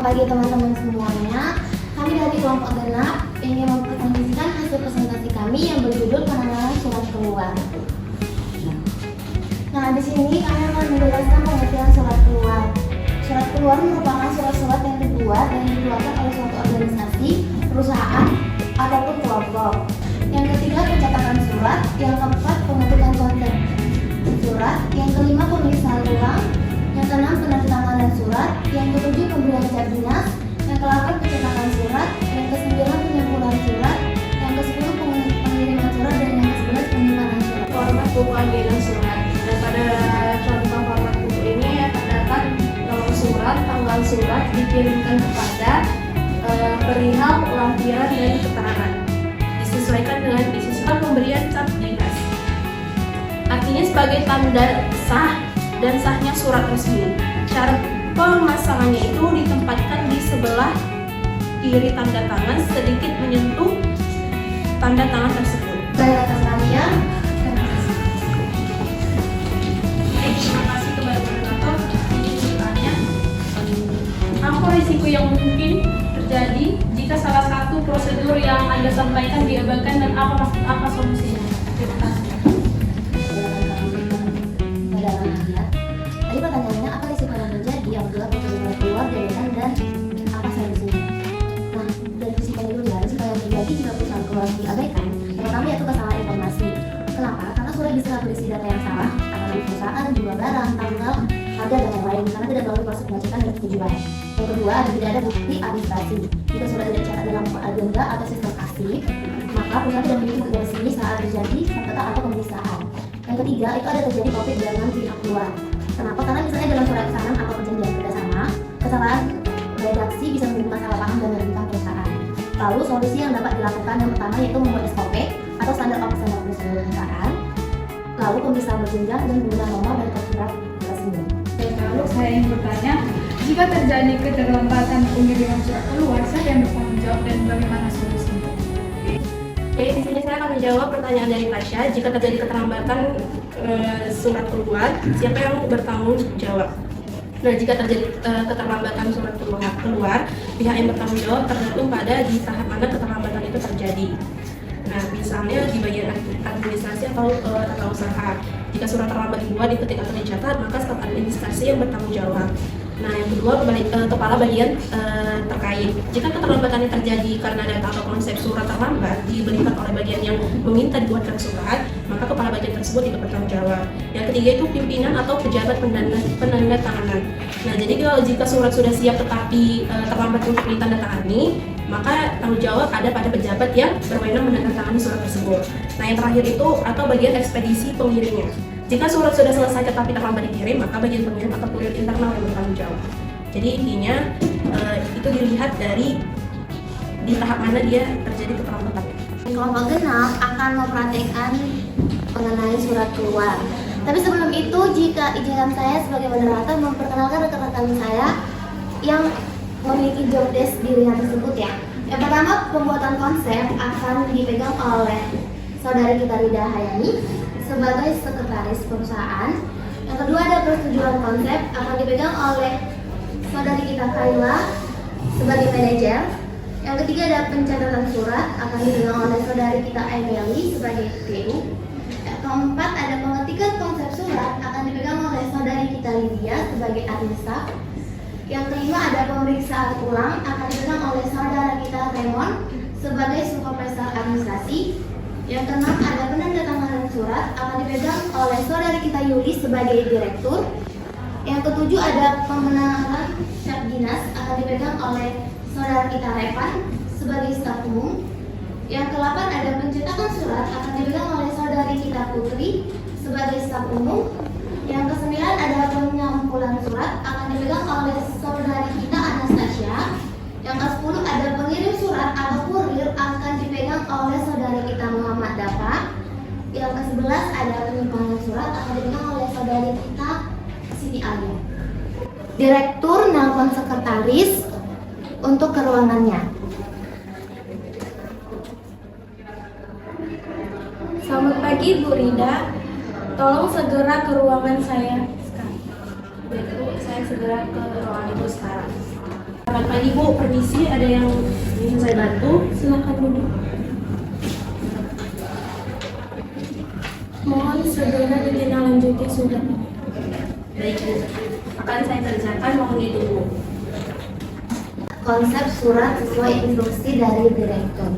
Bagi teman-teman semuanya, kami dari kelompok genap ingin mempresentasikan hasil presentasi kami yang berjudul penanganan surat keluar. Nah, di sini kami akan menjelaskan pengertian surat keluar. Surat keluar merupakan surat-surat yang dibuat dan dikeluarkan oleh suatu organisasi, perusahaan, ataupun kelompok. Yang ketiga, pencetakan surat. Yang keempat, pembentukan konten surat. Yang kelima, pemeriksaan ulang. Yang keenam, penandatanganan surat. Yang ketujuh, pemberian cap dinas. Yang ke-8, pencetakan surat. Yang ke-9, penyempurnaan surat. Yang ke-10, pengiriman surat. Dan yang ke-11, penyimpanan surat. Format buku agenan surat. Dan pada contoh format buku ini terdapat nomor surat, tanggal surat dikirimkan kepada perihal lampiran dan keterangan. Disesuaikan dengan isi surat pemberian cap dinas. Artinya sebagai tanda sah dan sahnya surat resmi. Syarat pemasangannya itu ditempatkan di sebelah kiri tanda tangan sedikit menyentuh tanda tangan tersebut. Baik, atas kalian. Terima kasih kepada moderator. Ini ceritanya. Apa risiko yang mungkin terjadi jika salah satu prosedur yang Anda sampaikan diabaikan dan apa solusinya? Terima kasih. Tadi pertanyaannya, apa risiko yang terjadi apabila prosedur keluar diabaikan dan apa solusinya? Nah, dari risikonya dulu ya, risiko yang terjadi jika perusahaan keluar diabaikan, pertama yaitu kesalahan informasi. Kenapa? Karena surat bisa berisi data yang salah, nama perusahaan, jumlah barang, tanggal, harga, dan yang lain, karena tidak melalui proses pengecekan dan persetujuan. Yang kedua, tidak ada bukti administrasi. Jika surat tidak dicatat dalam agenda atau sistem arsip, maka perusahaan tidak memiliki bukti resmi saat terjadi sengketa atau pemeriksaan. Yang ketiga, itu ada terjadi konflik dengan pihak luar. Kenapa? Karena misalnya dalam surat pesanan atau perjanjian kerjasama, kesalahan redaksi bisa menimbulkan salah paham dan merugikan perusahaan. Lalu solusi yang dapat dilakukan yang pertama yaitu membuat SOP atau standar operasional perusahaan. Lalu pemeriksaan berjenjang dan penggunaan nomor dan kode surat resmi. Lalu saya ingin bertanya, jika terjadi keterlambatan pengiriman surat keluar, siapa yang bertanggung jawab dan bagaimana solusinya? Oke, di sini saya akan menjawab pertanyaan dari Tasya. Jika terjadi keterlambatan surat keluar, siapa yang bertanggung jawab? Nah, jika terjadi keterlambatan surat keluar, pihak yang bertanggung jawab tergantung pada di tahap mana keterlambatan itu terjadi. Nah, misalnya di bagian administrasi atau tata usaha. Jika surat terlambat dibuat, diketik atau dicatat, maka staf administrasi yang bertanggung jawab. Nah, yang kedua, kepala bagian terkait. Jika keterlambatan yang terjadi karena data atau konsep surat terlambat diberikan oleh bagian yang meminta dibuatkan surat, maka kepala bagian tersebut tidak bertanggung jawab. Yang ketiga itu pimpinan atau pejabat penanda tanganan. Nah, jadi jika surat sudah siap tetapi terlambat untuk ditandatangani, maka tanggung jawab ada pada pejabat yang berwenang menandatangani surat tersebut. Nah, yang terakhir itu atau bagian ekspedisi pengirimnya. Jika surat sudah selesai tetapi terlambat dikirim, maka bagian pengirim atau kurir internal yang bertanggung jawab. Jadi intinya itu dilihat dari di tahap mana dia terjadi keterlambatan. Kelompok genap akan mempraktikkan mengenai surat keluar. Tapi sebelum itu, jika izinkan saya sebagai moderator memperkenalkan rekan-rekan saya yang memiliki job desk di ringan tersebut ya. Yang pertama, pembuatan konsep akan dipegang oleh saudari kita Rida Hayani sebagai sekretaris perusahaan. Yang kedua, ada persetujuan konsep akan dipegang oleh saudari kita Kayla sebagai manajer. Yang ketiga, ada pencatatan surat akan dipegang oleh saudari kita Emily sebagai PU. Yang keempat, ada pengetikan konsep surat akan dipegang oleh saudari kita Lydia sebagai administrator. Yang kelima, ada pemeriksaan ulang akan dipegang oleh saudara kita Raymond sebagai supervisor administrasi. Yang keenam, ada penandatanganan surat akan dipegang oleh saudari kita Yuli sebagai direktur. Yang ketujuh, ada pemenangan cap dinas akan dipegang oleh saudara kita Revan sebagai staf umum. Yang ke-8, ada pencetakan surat akan dipegang oleh saudari kita Putri sebagai staf umum. Yang ke-9, ada penyampulan surat akan dipegang oleh saudari kita Anastasia. Yang ke-10, ada pengirim surat atau kurir akan dipegang oleh saudari kita Muhammad Dafa. Yang ke-11, ada penyimpanan surat akan dipegang oleh saudari kita Siti Alia. Direktur nelpon sekretaris untuk ke ruangannya. Selamat pagi Bu Rida, tolong segera ke ruangan saya sekarang. Baik Bu, saya segera ke ruangan Ibu sekarang. Selamat pagi Bu, permisi, ada yang ingin saya bantu? Silakan duduk. Mohon segera ditindaklanjuti surat. Baik Bu, akan saya kerjakan, mohon ditunggu. Konsep surat sesuai instruksi dari direktur.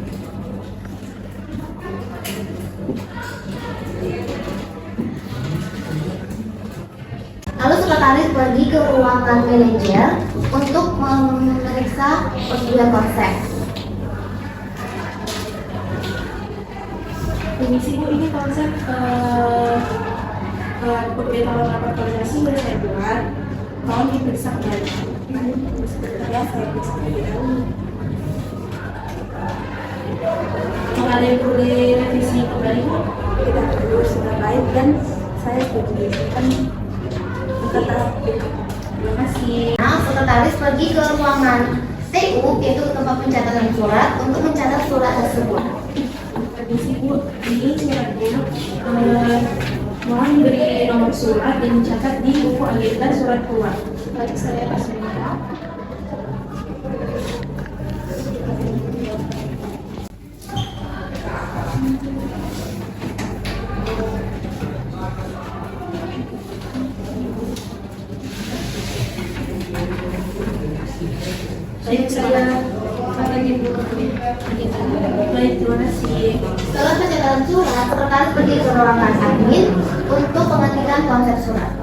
Lalu sekretaris pergi ke ruangan manajer untuk memeriksa persetujuan konsep. Permisi Bu, ini konsep pemberitahuan rapat koordinasi sudah saya buat. Tolong diperiksa kembali. Ya, saya periksa terlebih dahulu. Kalau ada yang perlu direvisi kembali Bu, kita perlu sudah baik dan saya setuju kan kata. Terima kasih. Nah, sekretaris pergi ke ruangan TU, yaitu tempat pencatatan surat, untuk mencatat surat tersebut. Permisi Bu, ini suratnya mohon diberi nomor surat dan dicatat di buku agenda surat keluar. Baik, saya pasang. Baik, saya lagi Bu. Baik, terima kasih. Setelah pencatatan surat, sekretaris pergi ke ruangan admin untuk pengetikan konsep surat.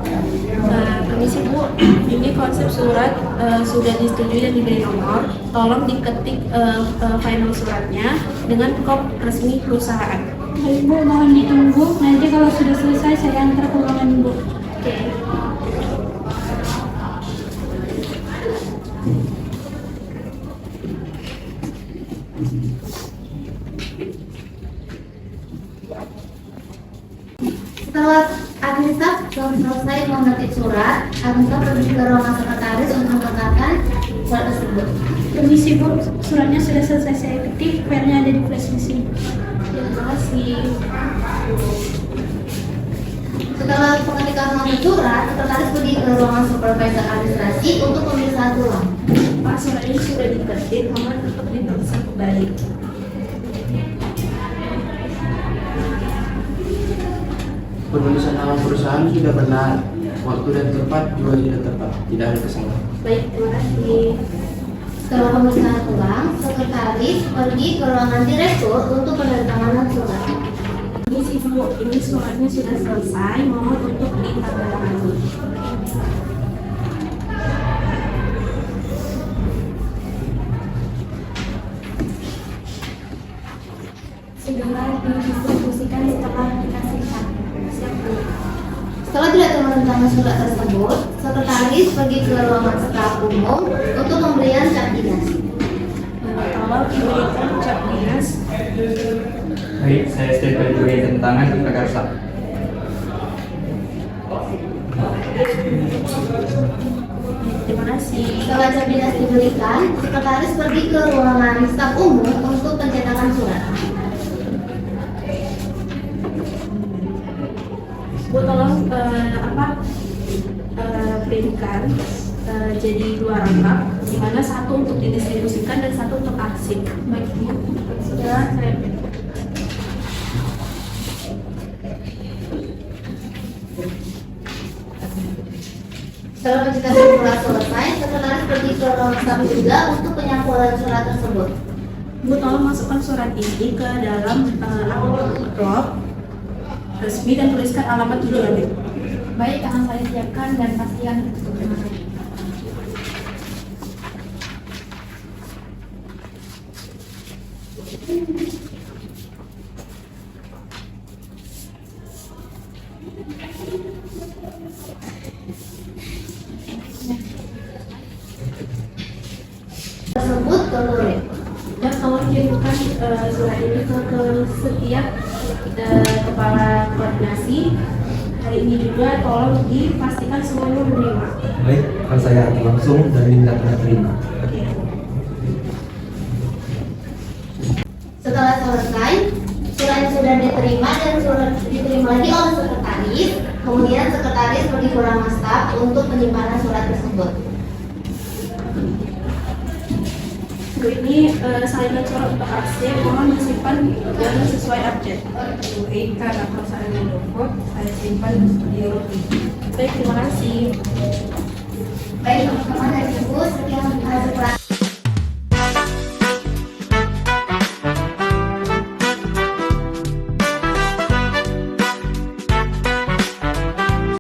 Permisi Bu, ini konsep surat sudah disetujui dan diberi nomor. Tolong diketik final suratnya dengan kop resmi perusahaan. Baik Bu, mohon ditunggu. Nanti kalau sudah selesai saya antar ke ruangan Bu. Oke. Setelah admin staff selesai mengetik surat, admin staff pergi ke ruangan sekretaris untuk mengetikkan surat tersebut. Permisi Bu, suratnya sudah selesai saya ketik, filenya ada di flash di sini. Terima kasih. Setelah pengetikan konsep surat, sekretaris pergi ke ruangan supervisor administrasi untuk pemeriksaan ulang. Pak, surat ini sudah diketik, mohon tetap diperiksa kembali. Penulisan nama perusahaan sudah benar, waktu dan tempat juga sudah tepat, tidak ada kesalahan. Baik, terima kasih. Setelah pemeriksaan ulang, sekretaris pergi ke ruangan direktur untuk penandatanganan surat. Ini sih Bu, ini suratnya sudah selesai, mohon untuk ditandatangani. Segera didistribusikan setelah dikasihkan. Siap Bu. Setelah direktur menandatangani surat tersebut, sekretaris pergi ke ruangan staf umum untuk pemberian cap dinas. Tolong diberikan cap dinas. Baik, saya setuju beri tanda tangan di prakarsa. Terima kasih. Setelah cap dinas diberikan, sekretaris pergi ke ruangan staf umum untuk pencetakan surat. Bu, tolong printkan jadi 2 rangkap, di mana satu untuk didistribusikan dan satu untuk arsip. Baik Bu, sudah saya. Setelah pencetakan surat selesai, sekretaris pergi ke ruangan staf juga untuk penyampulan surat tersebut. Bu, tolong masukkan surat ini ke dalam amplop resmi dan tuliskan alamat tujuan. Baik, akan saya siapkan dan pastikan ditutup dengan baik. Tersebut ke murid. Dan tolong kirimkan surat ini ke setiap kepala koordinasi. Hari ini juga tolong dipastikan semuanya menerima. Baik, akan saya atur langsung dan minta tanda terima. Oke. Setelah selesai, surat sudah diterima dan surat diterima lagi oleh sekretaris. Kemudian sekretaris pergi ke ruangan staf untuk penyimpanan surat tersebut. Ini salinan surat untuk arsip, mohon disimpan dan sesuai abjad. Baik, karena perusahaan Indofood, saya simpan di roti. Baik, terima kasih.